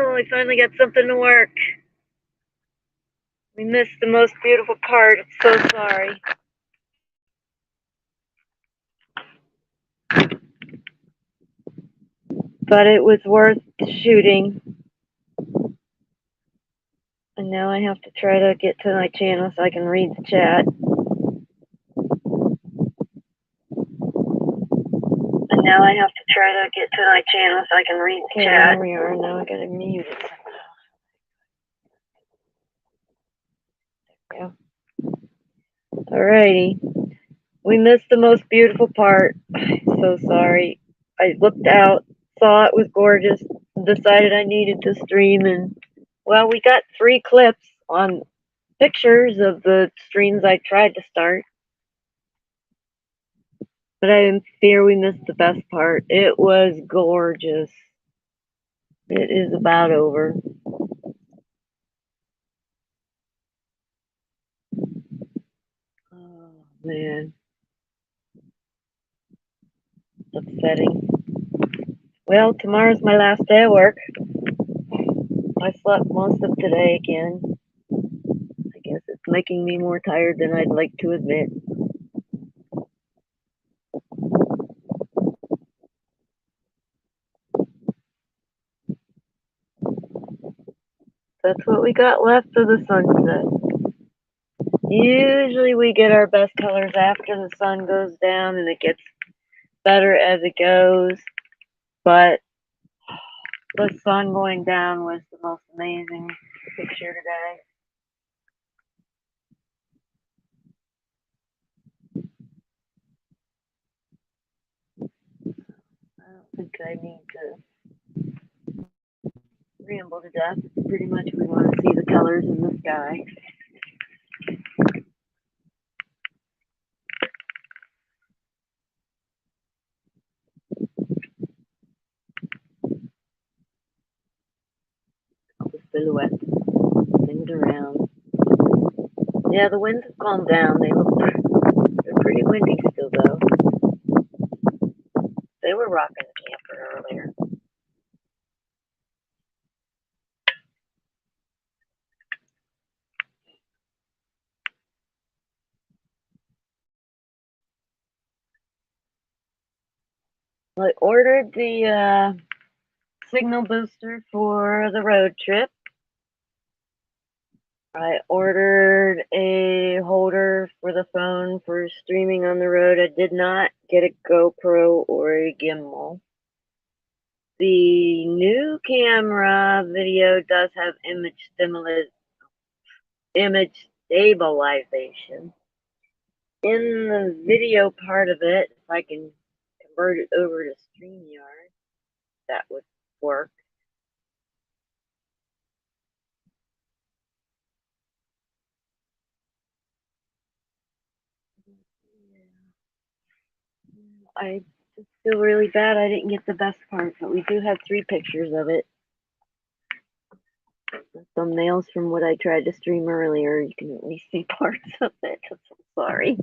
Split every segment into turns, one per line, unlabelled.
Oh, I finally got something to work. We missed the most beautiful part. I'm so sorry. But it was worth shooting. And now I have to try to get to my channel so I can read the chat. And now I have to try to get to my channel so I can read the chat. There we are. Now I gotta mute it somehow. Yeah. Alrighty. We missed the most beautiful part. So sorry. I looked out, saw it was gorgeous, decided I needed to stream, and well, we got 3 clips on pictures of the streams I tried to start. But I fear we missed the best part. It was gorgeous. It is about over. Oh man, it's upsetting. Well, tomorrow's my last day of work. I slept most of today again. I guess it's making me more tired than I'd like to admit. That's what we got left of the sunset. Usually we get our best colors after the sun goes down and it gets better as it goes. But the sun going down was the most amazing picture today. I don't think I need to ramble to death. Pretty much we want to see the colors in the sky. All the silhouettes moved around. Yeah, the winds have calmed down. They're pretty windy still though. They were rocking the camper earlier. I ordered the signal booster for the road trip. I ordered a holder for the phone for streaming on the road. I did not get a GoPro or a gimbal. The new camera video does have image stabilization. In the video part of it, if I can convert it over to StreamYard, that would work. I just feel really bad I didn't get the best part, but we do have 3 pictures of it. The thumbnails from what I tried to stream earlier, you can at least see parts of it. I'm so sorry.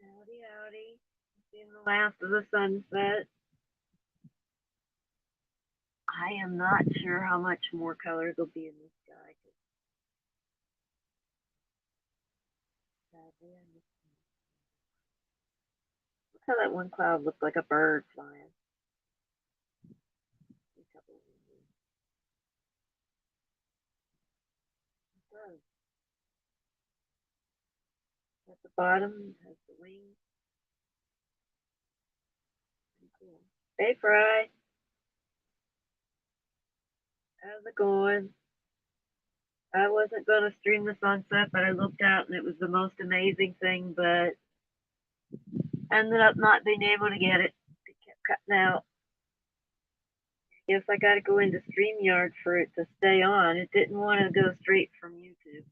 Howdy, howdy. Seeing the last of the sunset. I am not sure how much more colors will be in the sky. Look how that one cloud looked like a bird flying. At the bottom it has the wings. Cool. Hey Fry, how's it going? I wasn't gonna stream the sunset, but I looked out and it was the most amazing thing, but ended up not being able to get it. It kept cutting out. Guess I gotta go into StreamYard for it to stay on. It didn't want to go straight from YouTube,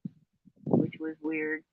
which was weird.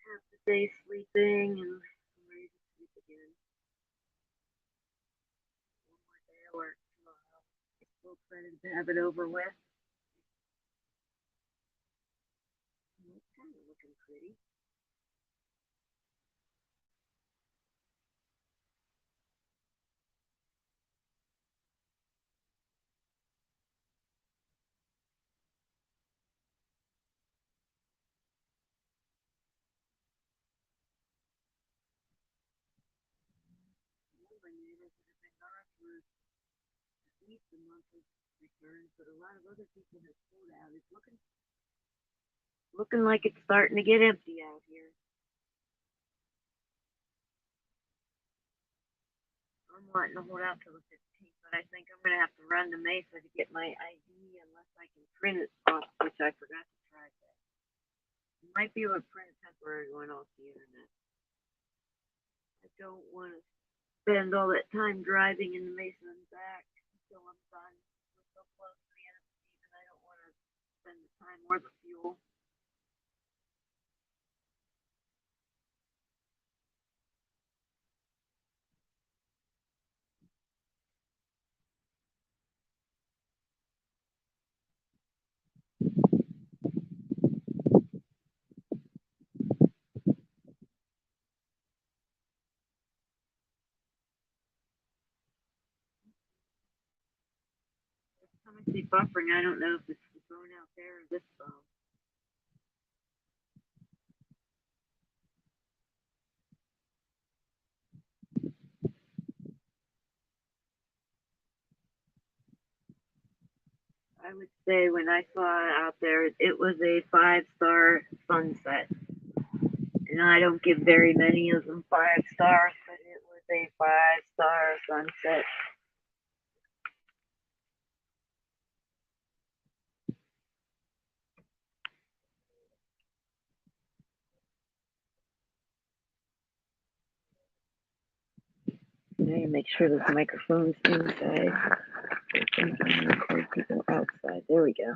Half the day sleeping and I'm ready to sleep again. One more day of work tomorrow. So excited to have it over with. It's kind of looking pretty. My neighbors that have been gone for at least a month have returned, but a lot of other people have pulled out. It's looking like it's starting to get empty out here. I'm wanting to hold out till the 15th, but I think I'm gonna have to run to Mesa to get my ID unless I can print it off, which I forgot to try that. You might be able to print a temporary one off the internet. I don't want to spend all that time driving in the Mesa and back until I'm done. We're so close to the end of the season, I don't want to spend the time or the fuel. Every time I see buffering, I don't know if it's the phone out there or this phone. I would say when I saw it out there, it was a 5-star sunset. And I don't give very many of them 5 stars, but it was a 5-star sunset. I need to make sure this microphone's inside. I think I can record people outside. There we go.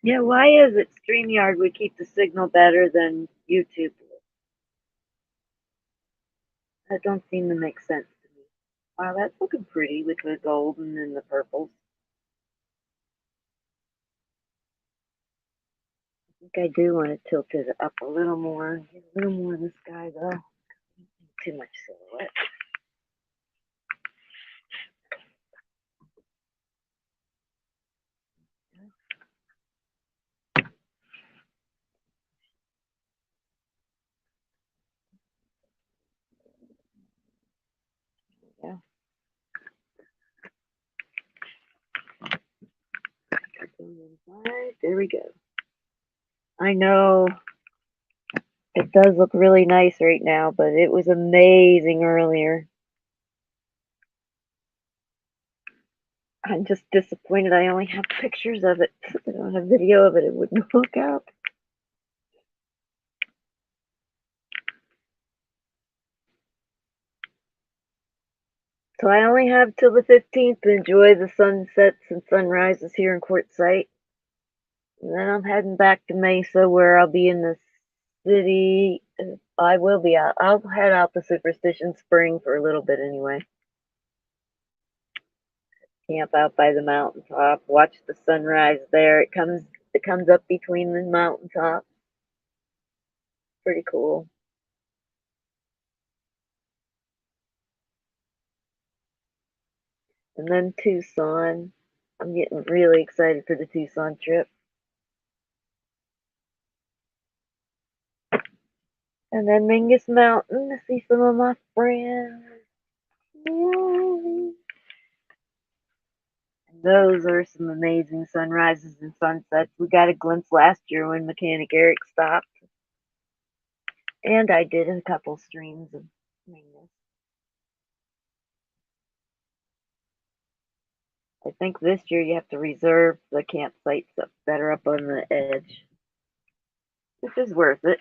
Yeah, why is it StreamYard would keep the signal better than YouTube? That don't seem to make sense to me. Wow, that's looking pretty with the golden and the purples. I think I do want to tilt it up a little more. Get a little more of the sky though. Too much silhouette. Yeah. There we go. I know it does look really nice right now, but it was amazing earlier. I'm just disappointed I only have pictures of it. If I don't have video of it, it wouldn't work out. So I only have till the 15th to enjoy the sunsets and sunrises here in Quartzsite. And then I'm heading back to Mesa where I'll be in the city. I will be out. I'll head out to Superstition Spring for a little bit anyway. Camp out by the mountaintop, watch the sunrise there. It comes up between the mountaintops. Pretty cool. And then Tucson. I'm getting really excited for the Tucson trip. And then Mingus Mountain to see some of my friends. Yay. And those are some amazing sunrises and sunsets. We got a glimpse last year when Mechanic Eric stopped. And I did a couple streams of Mingus. I think this year you have to reserve the campsites up better up on the edge, which is worth it.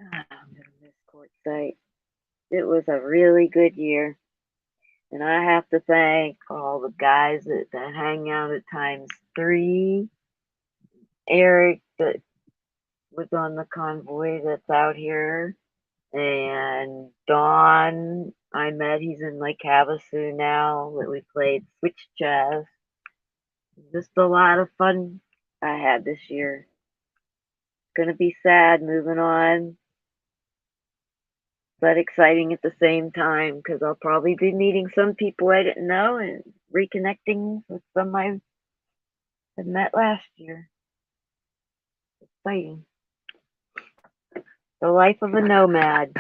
I'm gonna miss Quartzsite. It was a really good year, and I have to thank all the guys that hang out at times three. Eric that was on the convoy that's out here, and Don I met. He's in Lake Havasu now. That we played switch chess. Just a lot of fun I had this year. Gonna be sad moving on, but exciting at the same time because I'll probably be meeting some people I didn't know and reconnecting with some I had met last year. Exciting. The life of a nomad.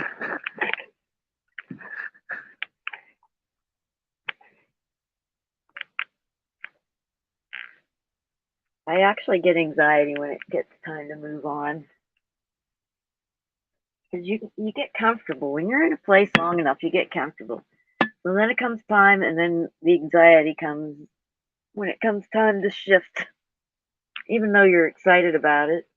I actually get anxiety when it gets time to move on. Because you get comfortable. When you're in a place long enough, you get comfortable. So then it comes time, and then the anxiety comes when it comes time to shift, even though you're excited about it.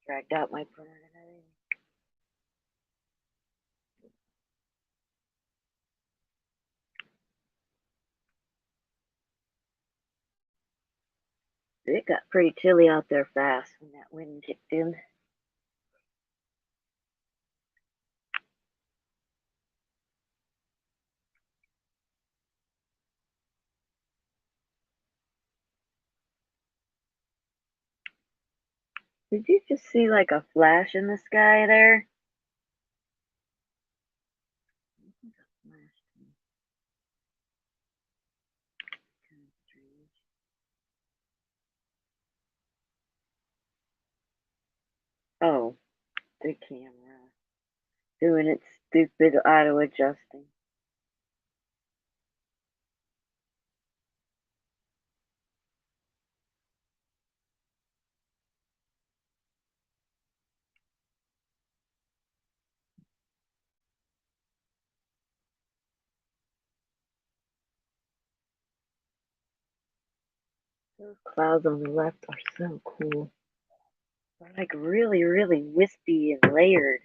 Dragged out my printer today. It got pretty chilly out there fast when that wind kicked in. Did you just see like a flash in the sky there? Oh, the camera doing its stupid auto adjusting. Those clouds on the left are so cool. They're like really, really wispy and layered.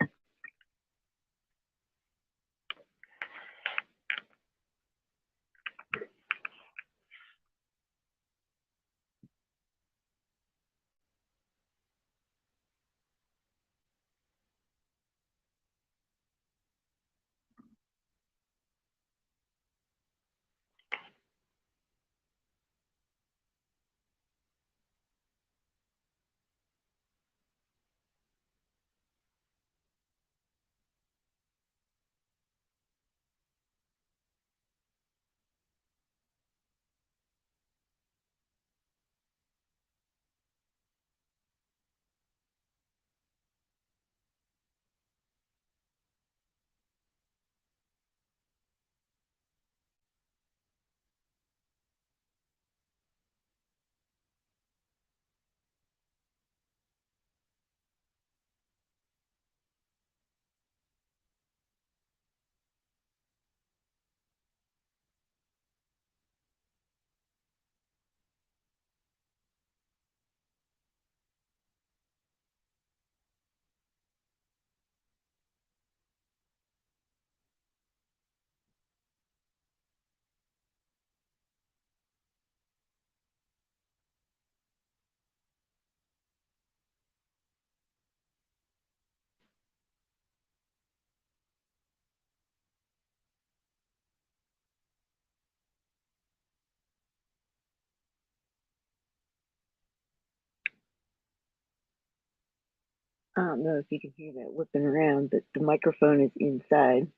I don't know if you can hear that whipping around, but the microphone is inside.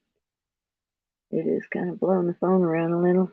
It is kind of blowing the phone around a little.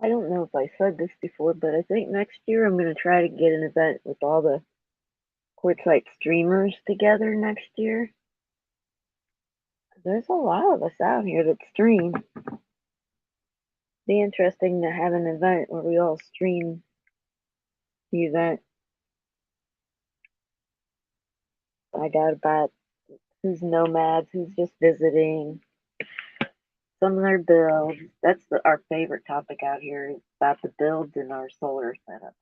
I don't know if I said this before, but I think next year I'm going to try to get an event with all the Quartzsite streamers together next year. There's a lot of us out here that stream. Be interesting to have an event where we all stream the event. I got about who's nomads, who's just visiting, some of their builds. That's our favorite topic out here is about the builds in our solar setup.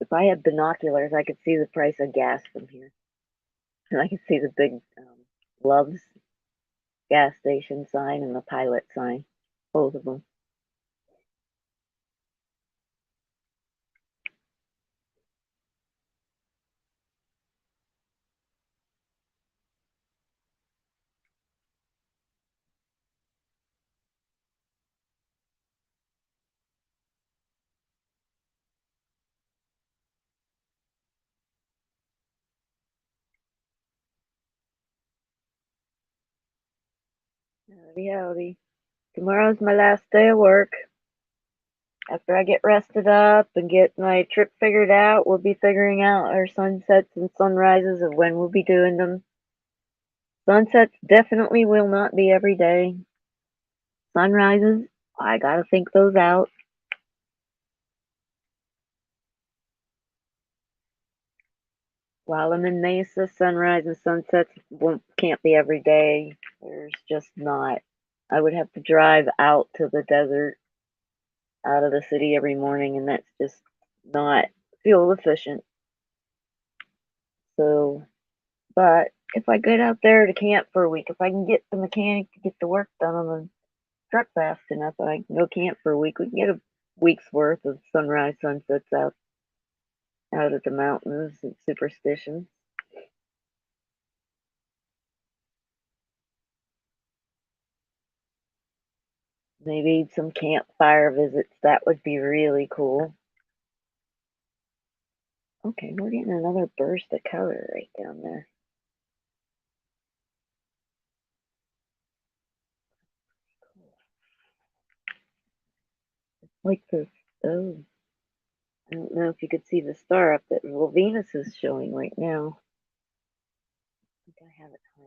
If I had binoculars, I could see the price of gas from here. And I could see the big Love's gas station sign and the Pilot sign, both of them. Howdy, howdy. Tomorrow's my last day of work. After I get rested up and get my trip figured out, we'll be figuring out our sunsets and sunrises of when we'll be doing them. Sunsets definitely will not be every day. Sunrises, I gotta think those out. While I'm in Mesa, sunrise and sunsets can't be every day. There's just not. I would have to drive out to the desert, out of the city every morning, and that's just not fuel efficient. So, but if I get out there to camp for a week, if I can get the mechanic to get the work done on the truck fast enough, I can go camp for a week. We can get a week's worth of sunrise, sunsets out at the mountains and Superstition. Maybe some campfire visits. That would be really cool. Okay, we're getting another burst of color right down there. Like this. Oh, I don't know if you could see the star up that Venus is showing right now. I think I have it high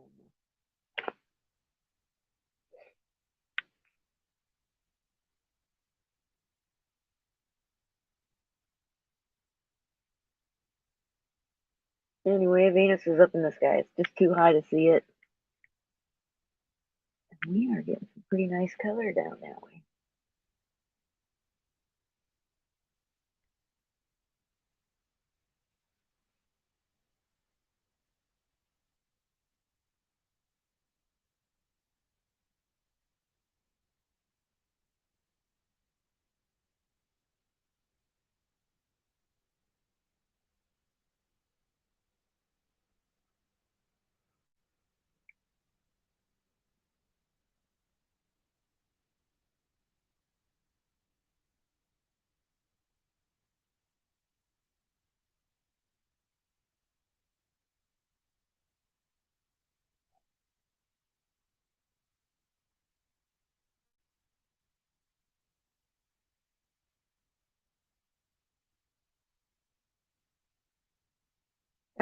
enough. Anyway, Venus is up in the sky. It's just too high to see it. And we are getting some pretty nice color down that way.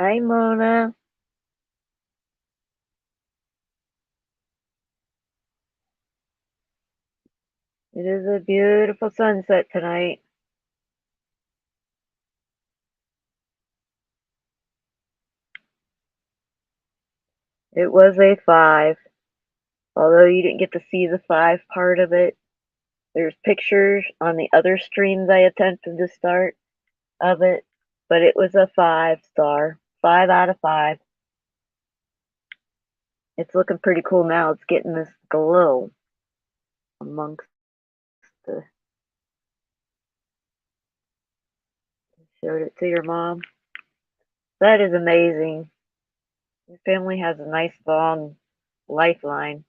Hi, Mona. It is a beautiful sunset tonight. It was a 5, although you didn't get to see the 5 part of it. There's pictures on the other streams I attempted to start of it, but it was a 5 star. 5 out of 5. It's looking pretty cool now. It's getting this glow amongst the. Showed it to your mom. That is amazing. Your family has a nice long lifeline.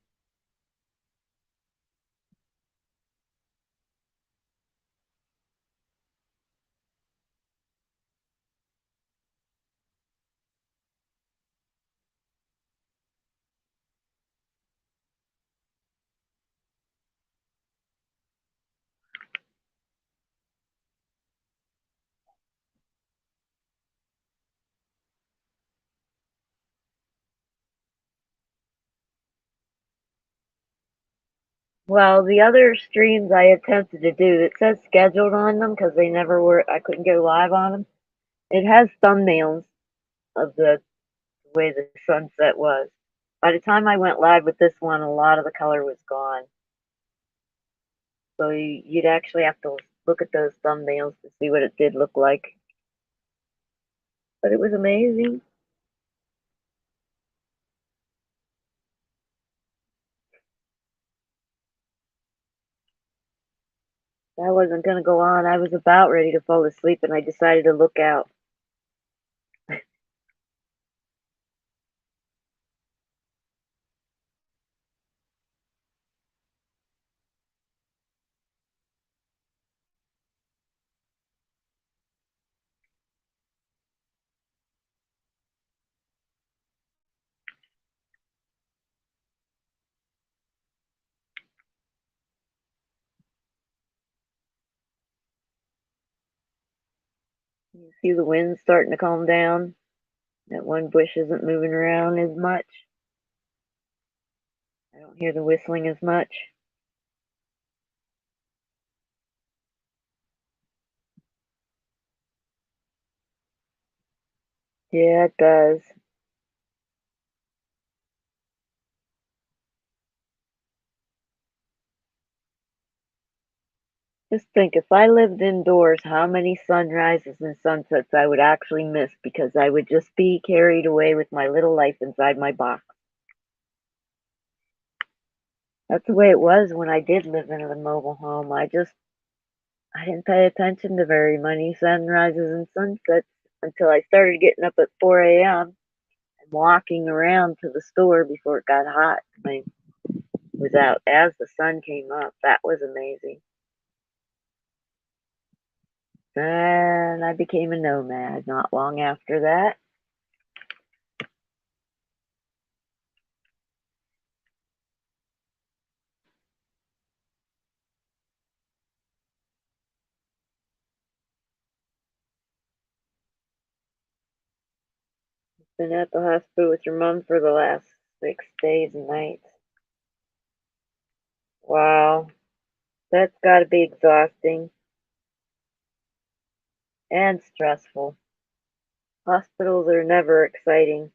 Well, the other streams I attempted to do, it says scheduled on them because they never were, I couldn't go live on them. It has thumbnails of the way the sunset was. By the time I went live with this one, a lot of the color was gone. So you'd actually have to look at those thumbnails to see what it did look like. But it was amazing. I wasn't going to go on. I was about ready to fall asleep and I decided to look out. You see the wind starting to calm down. That one bush isn't moving around as much. I don't hear the whistling as much. Yeah, it does. Just think, if I lived indoors, how many sunrises and sunsets I would actually miss because I would just be carried away with my little life inside my box. That's the way it was when I did live in a mobile home. I didn't pay attention to very many sunrises and sunsets until I started getting up at 4 a.m. and walking around to the store before it got hot. I was out as the sun came up. That was amazing. And I became a nomad not long after that. Been at the hospital with your mom for the last 6 days and nights. Wow, that's got to be exhausting and stressful. Hospitals are never exciting.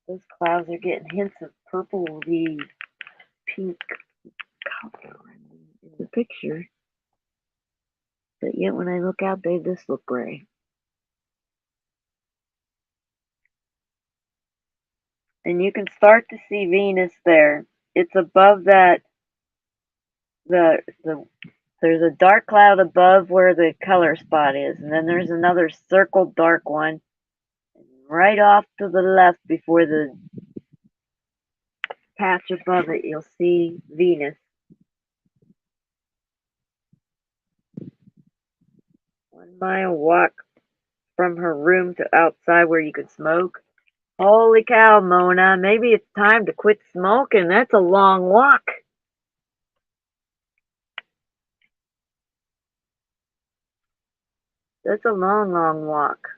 Those clouds are getting hints of purpley pink color in the picture. But yet when I look out, they just look gray. And you can start to see Venus there. It's above that the there's a dark cloud above where the color spot is, and then there's another circled dark one right off to the left before the patch above it. You'll see Venus. 1 mile walk from her room to outside where you could smoke. Holy cow, Mona. Maybe it's time to quit smoking. That's a long walk. That's a long, long walk.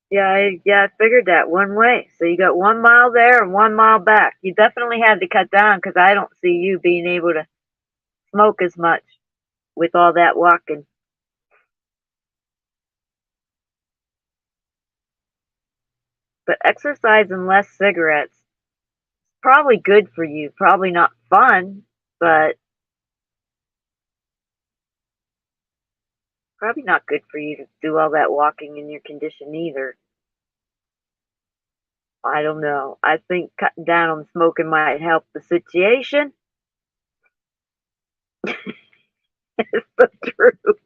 Yeah, I figured that one way. So you got 1 mile there and 1 mile back. You definitely had to cut down because I don't see you being able to smoke as much with all that walking. But exercise and less cigarettes probably good for you. Probably not fun, but probably not good for you to do all that walking in your condition either. I don't know. I think cutting down on smoking might help the situation. It's the truth.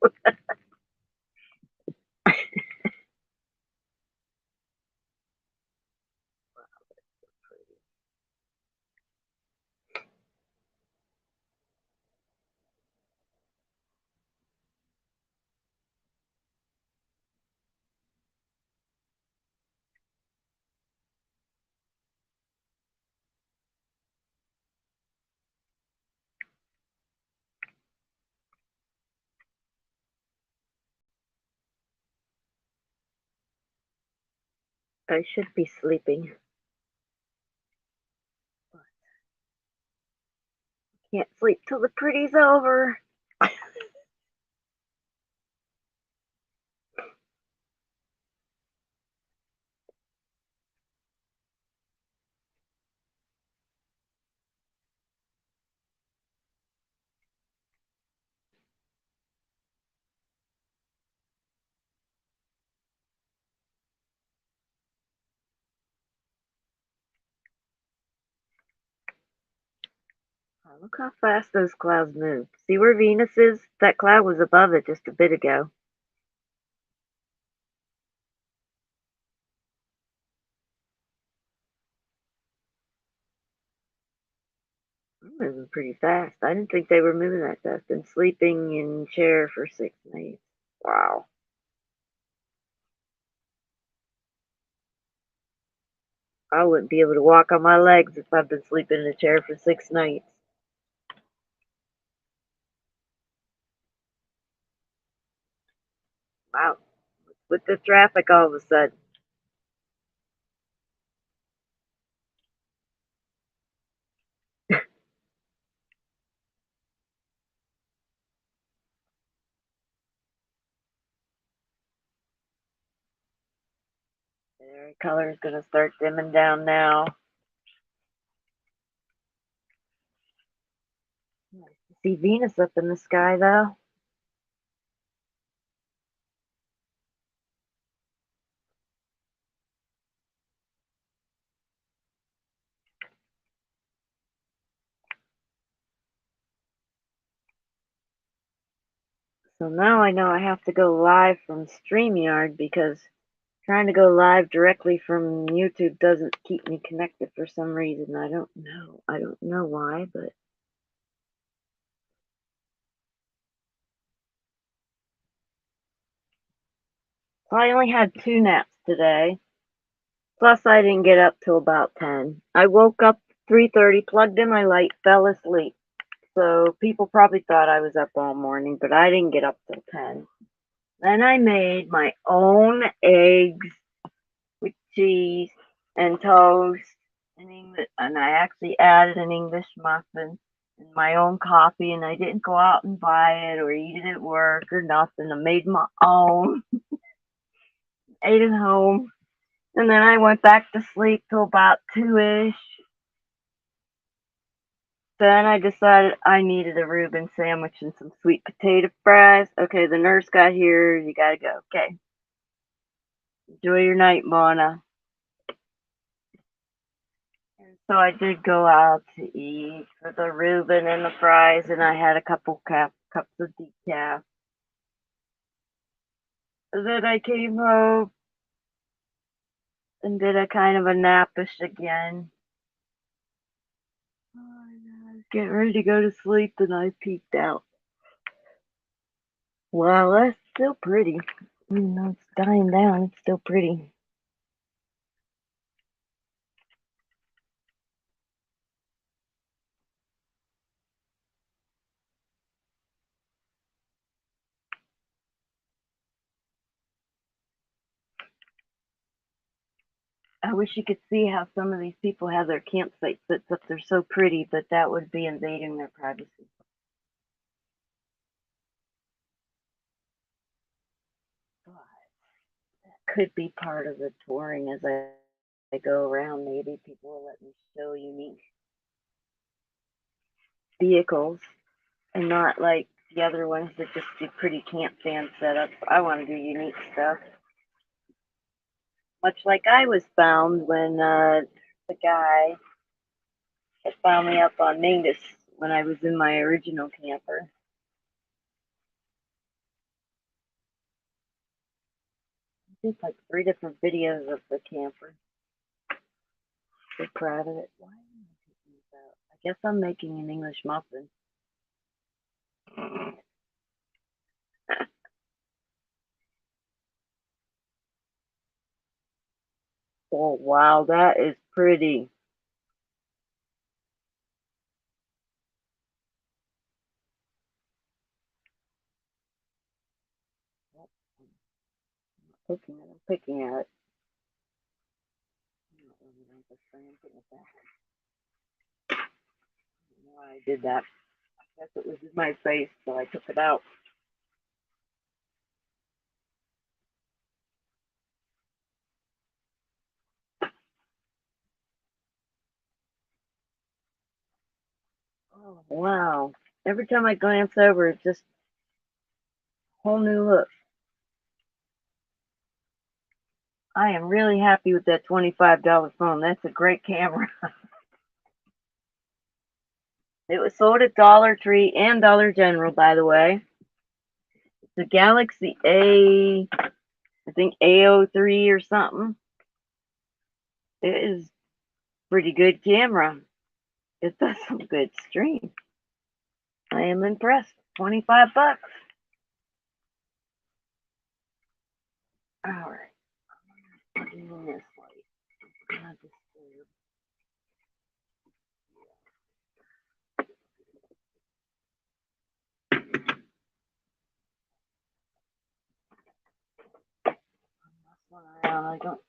I should be sleeping. Can't sleep till the pretty's over. Oh, look how fast those clouds move. See where Venus is? That cloud was above it just a bit ago. They're moving pretty fast. I didn't think they were moving that fast. Been sleeping in chair for 6 nights. Wow. I wouldn't be able to walk on my legs if I've been sleeping in a chair for 6 nights. Wow. With the traffic all of a sudden. The color is going to start dimming down now. Nice to see Venus up in the sky, though. So now I know I have to go live from StreamYard because trying to go live directly from YouTube doesn't keep me connected for some reason. I don't know. I don't know why, but I only had 2 naps today. Plus, I didn't get up till about 10. I woke up 3:30, plugged in my light, fell asleep. So people probably thought I was up all morning, but I didn't get up till 10. Then I made my own eggs with cheese and toast, and I actually added an English muffin and my own coffee, and I didn't go out and buy it or eat it at work or nothing. I made my own, ate at home, and then I went back to sleep till about 2-ish. Then I decided I needed a Reuben sandwich and some sweet potato fries. Okay, the nurse got here. You gotta go. Okay. Enjoy your night, Mona. So I did go out to eat for the Reuben and the fries, and I had a couple cups of decaf. And then I came home and did a kind of a napish again. I was getting ready to go to sleep, and I peeked out. Wow, that's still pretty. Even though it's dying down, it's still pretty. I wish you could see how some of these people have their campsite sets up. They're so pretty, but that would be invading their privacy. But that could be part of the touring as I go around. Maybe people will let me show unique vehicles and not like the other ones that just do pretty camp fan setups. I want to do unique stuff. Much like I was found when the guy had found me up on Mangus when I was in my original camper. I did like 3 different videos of the camper. So proud of it. Why am I taking this out? I guess I'm making an English muffin. Oh wow, that is pretty. I'm picking at it. I'm putting it back. I don't know why I did that. I guess it was in my face, so I took it out. Oh wow. Every time I glance over, it's just a whole new look. I am really happy with that $25 phone. That's a great camera. It was sold at Dollar Tree and Dollar General, by the way. The Galaxy A, I think A03 or something. It is pretty good camera. It does some good stream. I am impressed. 25 bucks. All right. I'm doing this way. Not disturb. I don't.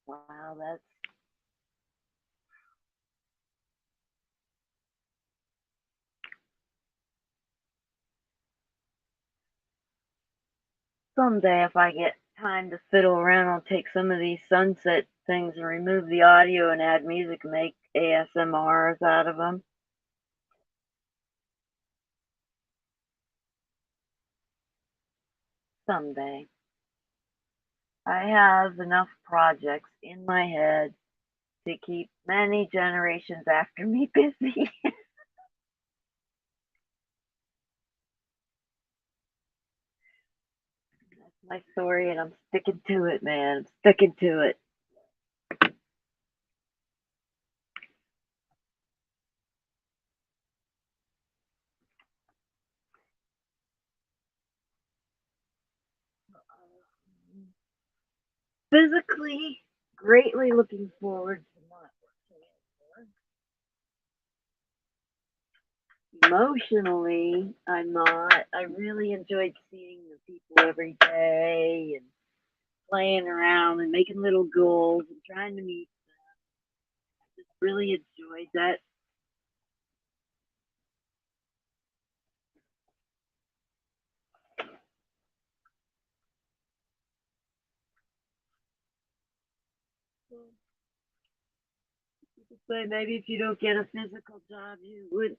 Wow, that's someday if I get time to fiddle around, I'll take some of these sunset things and remove the audio and add music and make ASMRs out of them. Someday. I have enough projects in my head to keep many generations after me busy. That's my story, and I'm sticking to it, man. I'm sticking to it. Physically, greatly looking forward to not working anymore. Emotionally, I'm not. I really enjoyed seeing the people every day and playing around and making little goals and trying to meet. Just really enjoyed that. You could say maybe if you don't get a physical job, you would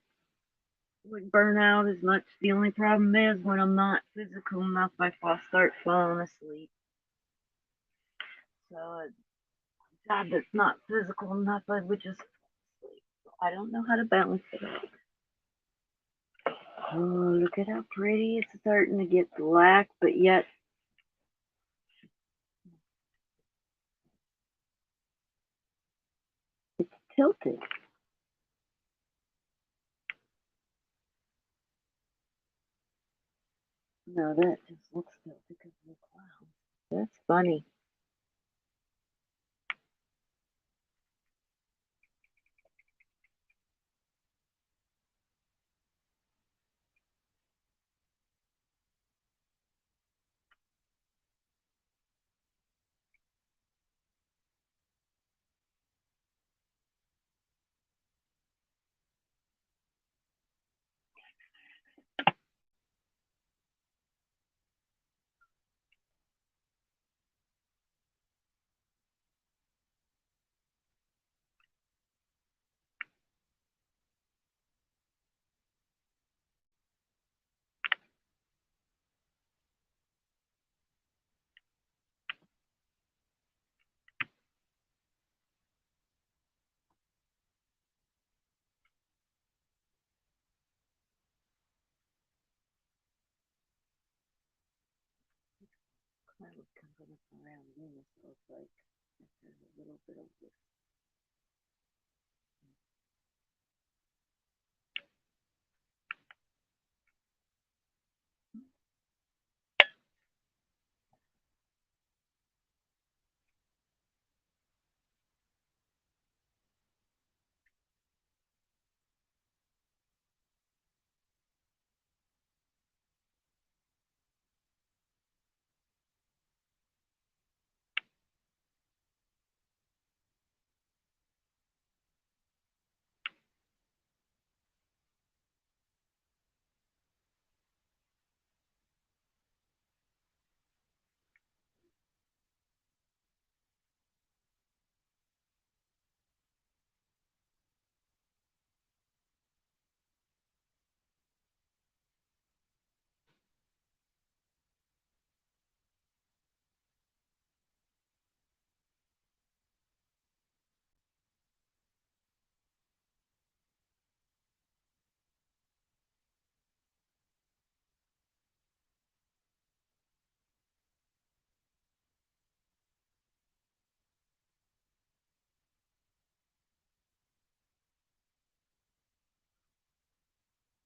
burn out as much. The only problem is when I'm not physical enough, I start falling asleep. So a job that's not physical enough, I would just fall asleep. So I don't know how to balance it out. Oh, look at how pretty it's starting to get black, but yet it's tilted. No, that just looks tilted because of the clouds. That's funny. Cloud coming up around Venus looks like there's a little bit of this.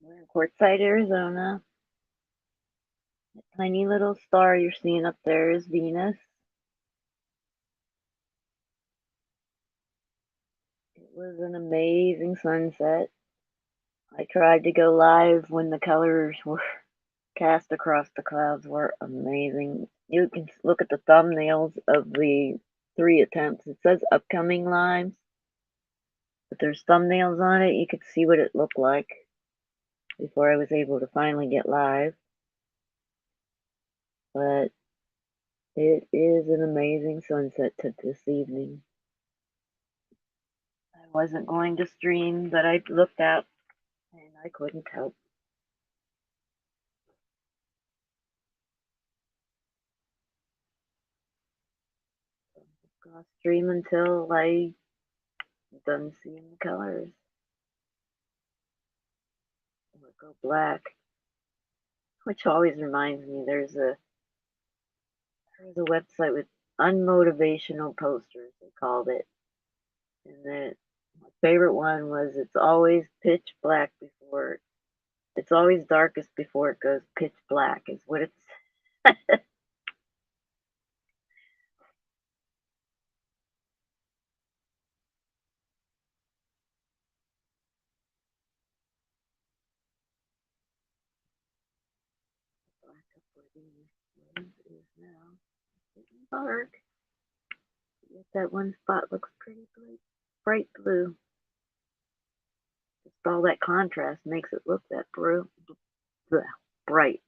We're in Quartzsite, Arizona. That tiny little star you're seeing up there is Venus. It was an amazing sunset. I tried to go live when the colors were cast across the clouds were amazing. You can look at the thumbnails of the 3 attempts. It says upcoming lives, but there's thumbnails on it. You could see what it looked like before I was able to finally get live. But it is an amazing sunset this evening. I wasn't going to stream, but I looked out and I couldn't help. I'll stream until I done seeing the colors. Or go black. Which always reminds me there's a website with unmotivational posters, they called it. And then my favorite one was it's always pitch black before it's always darkest before it goes pitch black is what it's black up where the rose is now. It's getting dark. Yet that one spot looks pretty bright blue. Just all that contrast makes it look that bright.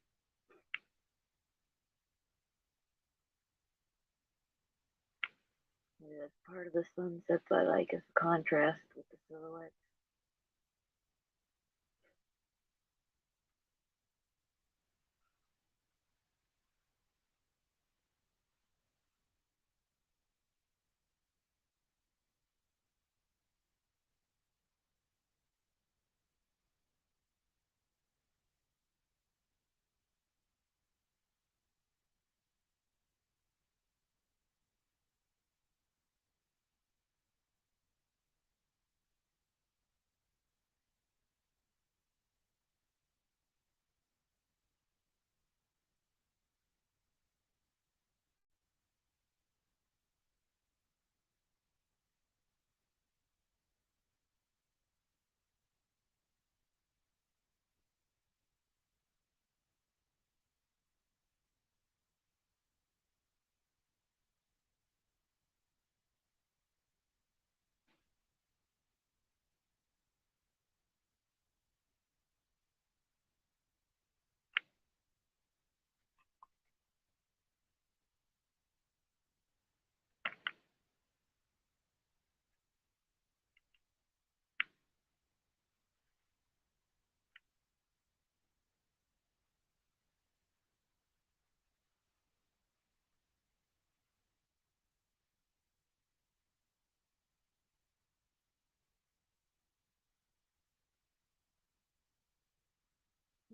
That's part of the sunsets I like is the contrast with the silhouettes.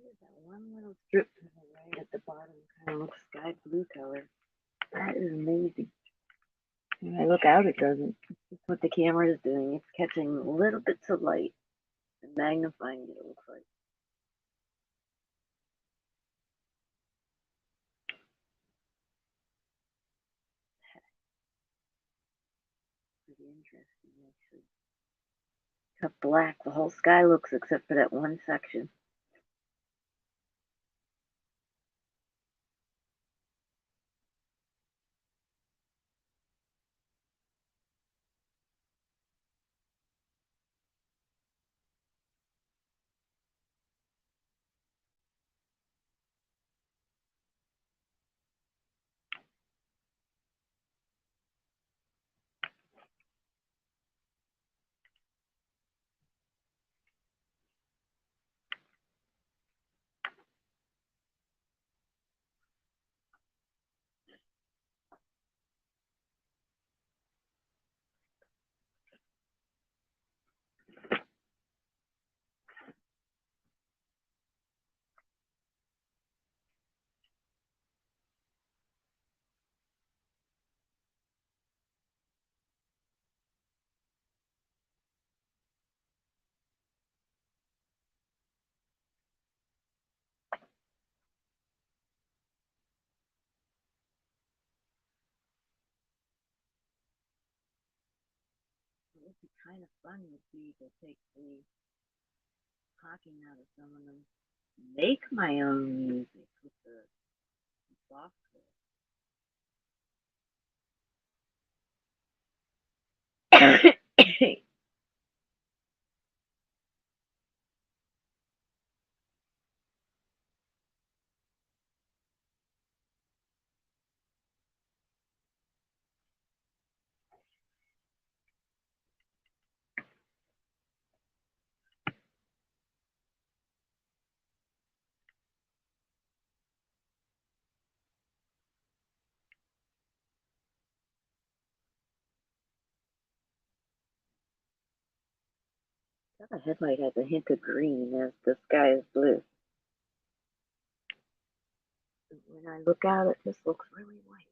Here's that one little strip to the right at the bottom, kind of looks sky blue color. That is amazing. When I look out, it doesn't. It's just what the camera is doing. It's catching little bits of light and magnifying it, it looks like. Pretty interesting, actually. Cut black. The whole sky looks except for that one section. What would be kind of fun would be to take the talking out of some of them, make my own music with the software. The headlight has a hint of green as the sky is blue. When I look out, it just looks really white.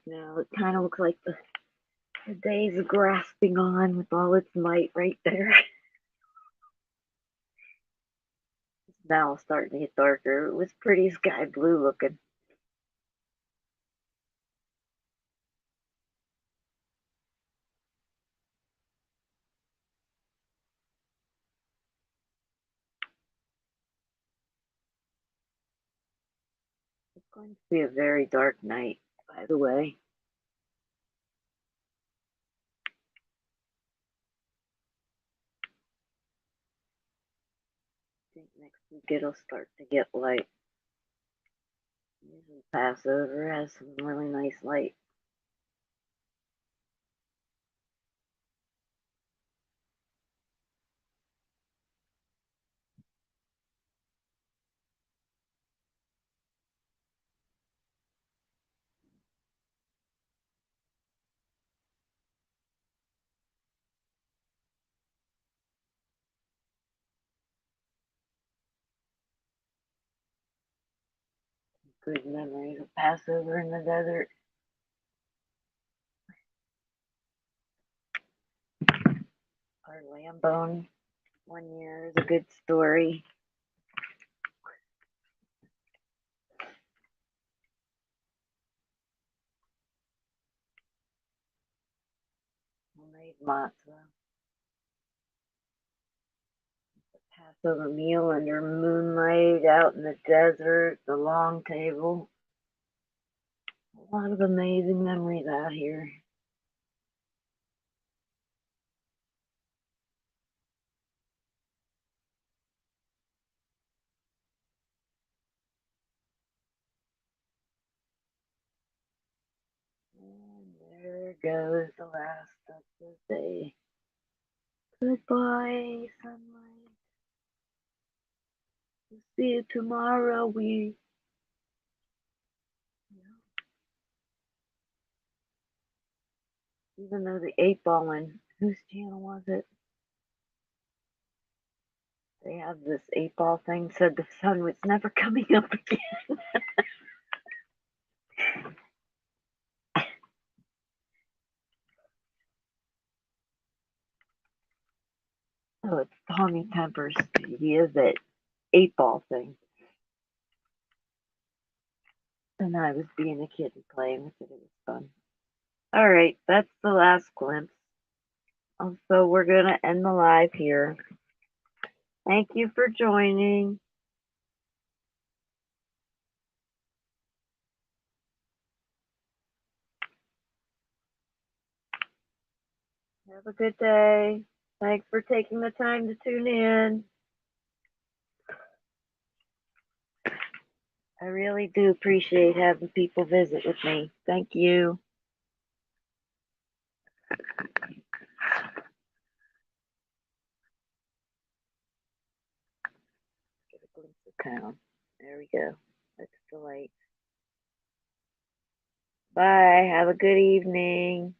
Now it kind of looks like the day is grasping on with all its might right there. Just now it's starting to get darker. It was pretty sky blue looking. It's going to be a very dark night, by the way. I think next week it'll start to get light. Usually Passover has some really nice light. Good memories of Passover in the desert. Our lamb bone one year is a good story. Homemade matzah. Passover meal under moonlight out in the desert, the long table. A lot of amazing memories out here. And there goes the last of the day. Goodbye, sunlight. We'll see you tomorrow. Even though the 8 Ball one, whose channel was it? They have this 8 Ball thing said the sun was never coming up again. Oh, it's Tommy Tempers. He is that 8 Ball thing. And I was being a kid and playing with it. It was fun. All right, that's the last glimpse. So we're going to end the live here. Thank you for joining. Have a good day. Thanks for taking the time to tune in. I really do appreciate having people visit with me. Thank you. Get a glimpse of town. There we go. That's the light. Bye. Have a good evening.